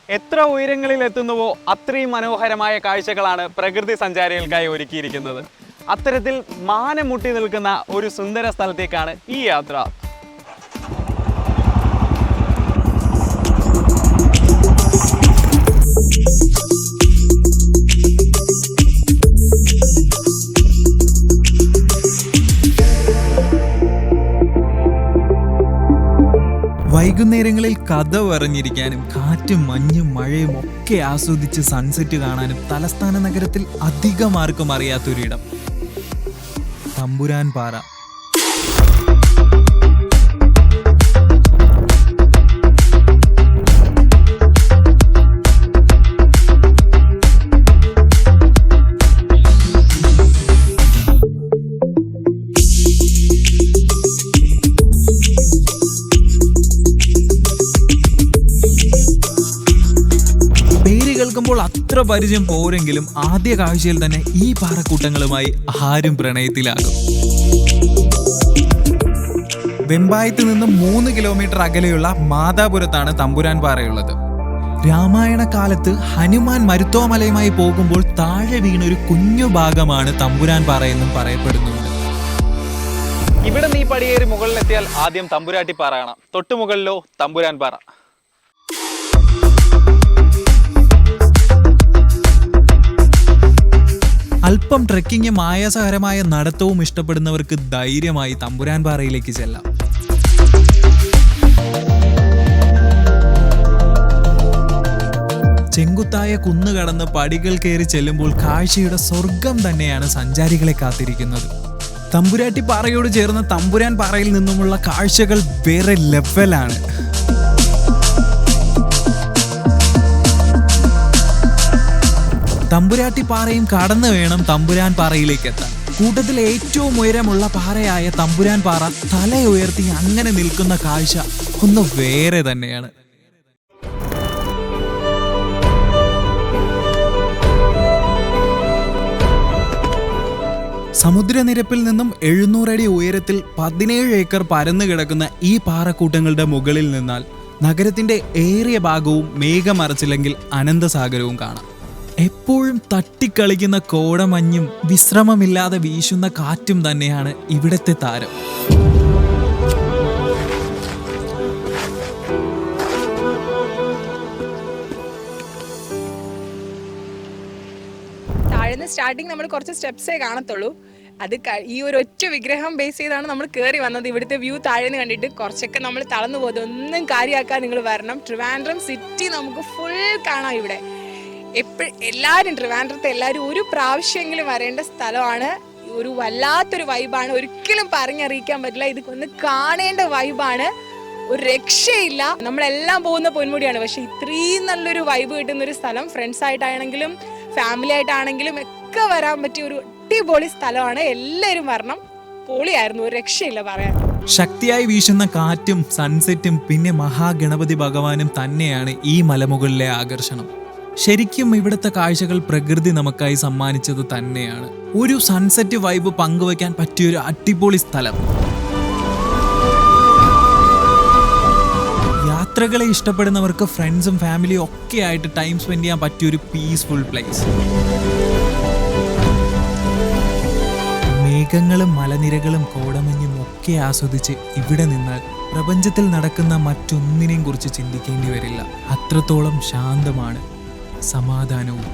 എത്ര ഉയരങ്ങളിൽ എത്തുന്നുവോ അത്രയും മനോഹരമായ കാഴ്ചകളാണ് പ്രകൃതി സഞ്ചാരികൾക്കായി ഒരുക്കിയിരിക്കുന്നത്. അത്തരത്തിൽ മാനം മുട്ടി നിൽക്കുന്ന ഒരു സുന്ദര സ്ഥലത്തേക്കാണ് ഈ യാത്ര. വൈകുന്നേരങ്ങളിൽ കഥ പറഞ്ഞിരിക്കാനും കാറ്റും മഞ്ഞും മഴയും ഒക്കെ ആസ്വദിച്ച് സൺസെറ്റ് കാണാനും തലസ്ഥാന നഗരത്തിൽ അധികം ആർക്കും അറിയാത്തൊരിടം തമ്പുരാൻ പാറ. കേൾക്കുമ്പോൾ അത്ര പരിചയം പോരെങ്കിലും ആദ്യ കാഴ്ചയിൽ തന്നെ ഈ പാറക്കൂട്ടങ്ങളുമായി ആരും പ്രണയത്തിലാകും. വെമ്പായത്ത് നിന്നും 3 കിലോമീറ്റർ അകലെയുള്ള മാതാപുരത്താണ് തമ്പുരാൻ പാറയുള്ളത്. രാമായണ കാലത്ത് ഹനുമാൻ മരുത്തോമലയുമായി പോകുമ്പോൾ താഴെ വീണൊരു കുഞ്ഞു ഭാഗമാണ് തമ്പുരാൻ പാറ എന്നും പറയപ്പെടുന്നുണ്ട്. ഇവിടെ നീ പടിയേറി മുകളിലെത്തിയാൽ ആദ്യം തമ്പുരാട്ടിപ്പാറ കാണാം. തൊട്ടുമുകളിലോ തമ്പുരാൻ പാറ. അല്പം ട്രെക്കിങ്ങും ആയാസകരമായ നടത്തവും ഇഷ്ടപ്പെടുന്നവർക്ക് ധൈര്യമായി തമ്പുരാൻ പാറയിലേക്ക് ചെല്ലാം. ചെങ്കുത്തായ കുന്നു കടന്ന് പടികൾ കയറി ചെല്ലുമ്പോൾ കാഴ്ചയുടെ സ്വർഗം തന്നെയാണ് സഞ്ചാരികളെ കാത്തിരിക്കുന്നത്. തമ്പുരാട്ടിപ്പാറയോട് ചേർന്ന തമ്പുരാൻ പാറയിൽ നിന്നുമുള്ള കാഴ്ചകൾ വേറെ ലെവലാണ്. തമ്പുരാട്ടിപ്പാറയും കടന്നു വേണം തമ്പുരാൻ പാറയിലേക്ക് എത്താൻ. കൂട്ടത്തിൽ ഏറ്റവും ഉയരമുള്ള പാറയായ തമ്പുരാൻ പാറ തല ഉയർത്തി അങ്ങനെ നിൽക്കുന്ന കാഴ്ച ഒന്ന് വേറെ തന്നെയാണ്. സമുദ്രനിരപ്പിൽ നിന്നും 700 അടി ഉയരത്തിൽ 17 ഏക്കർ പരന്നു കിടക്കുന്ന ഈ പാറക്കൂട്ടങ്ങളുടെ മുകളിൽ നിന്നാൽ നഗരത്തിന്റെ ഏറിയ ഭാഗവും മേഘമറച്ചില്ലെങ്കിൽ അനന്തസാഗരവും കാണാം. എപ്പോഴും തട്ടിക്കളിക്കുന്ന കോടമഞ്ഞും വിശ്രമമില്ലാതെ വീശുന്ന കാറ്റും തന്നെയാണ് ഇവിടത്തെ താരം. താഴ്ന്ന സ്റ്റാർട്ടിങ് നമ്മൾ കുറച്ച് സ്റ്റെപ്സേ കാണത്തുള്ളൂ. അത് ഈ ഒരു ഒറ്റ വിഗ്രഹം ബേസ് ചെയ്താണ് നമ്മൾ കയറി വന്നത്. ഇവിടുത്തെ വ്യൂ താഴെന്ന് കണ്ടിട്ട് കുറച്ചൊക്കെ നമ്മൾ തളർന്നു പോകുന്നത്. ഒന്നും കാര്യമാക്കാൻ നിങ്ങൾ വരണം. ട്രിവാൻഡ്രം സിറ്റി നമുക്ക് ഫുൾ കാണാം. ഇവിടെ എല്ലാവരും ട്രിവാൻഡ്രത്തെ എല്ലാവരും ഒരു പ്രാവശ്യമെങ്കിലും വരേണ്ട സ്ഥലമാണ്. ഒരു വല്ലാത്തൊരു വൈബാണ്, ഒരിക്കലും പറഞ്ഞറിയിക്കാൻ പറ്റില്ല. ഇത് ഒന്ന് കാണേണ്ട വൈബാണ്, ഒരു രക്ഷയില്ല. നമ്മളെല്ലാം പോകുന്ന പൊന്മുടിയാണ്, പക്ഷെ ഇത്രയും നല്ലൊരു വൈബ് കിട്ടുന്ന ഒരു സ്ഥലം ഫ്രണ്ട്സ് ആയിട്ടാണെങ്കിലും ഫാമിലി ആയിട്ടാണെങ്കിലും ഒക്കെ വരാൻ പറ്റിയ ഒരു അടിപൊളി സ്ഥലമാണ്. എല്ലാവരും വരണം. പൊളിയായിരുന്നു, ഒരു രക്ഷയില്ല പറയാൻ. ശക്തിയായി വീശുന്ന കാറ്റും സൺസെറ്റും പിന്നെ മഹാഗണപതി ഭഗവാനും തന്നെയാണ് ഈ മലമുകളിലെ ആകർഷണം. ശരിക്കും ഇവിടുത്തെ കാഴ്ചകൾ പ്രകൃതി നമുക്കായി സമ്മാനിച്ചത് തന്നെയാണ്. ഒരു സൺസെറ്റ് വൈബ് പങ്കുവയ്ക്കാൻ പറ്റിയൊരു അടിപൊളി സ്ഥലം. യാത്രകളെ ഇഷ്ടപ്പെടുന്നവർക്ക് ഫ്രണ്ട്സും ഫാമിലിയും ഒക്കെ ആയിട്ട് ടൈം സ്പെൻഡ് ചെയ്യാൻ പറ്റിയൊരു പീസ്ഫുൾ പ്ലേസ്. മേഘങ്ങളും മലനിരകളും കോടമഞ്ഞും ഒക്കെ ആസ്വദിച്ച് ഇവിടെ നിന്നാൽ പ്രപഞ്ചത്തിൽ നടക്കുന്ന മറ്റൊന്നിനെയും കുറിച്ച് ചിന്തിക്കേണ്ടി വരില്ല. അത്രത്തോളം ശാന്തമാണ്, സമാധാനവും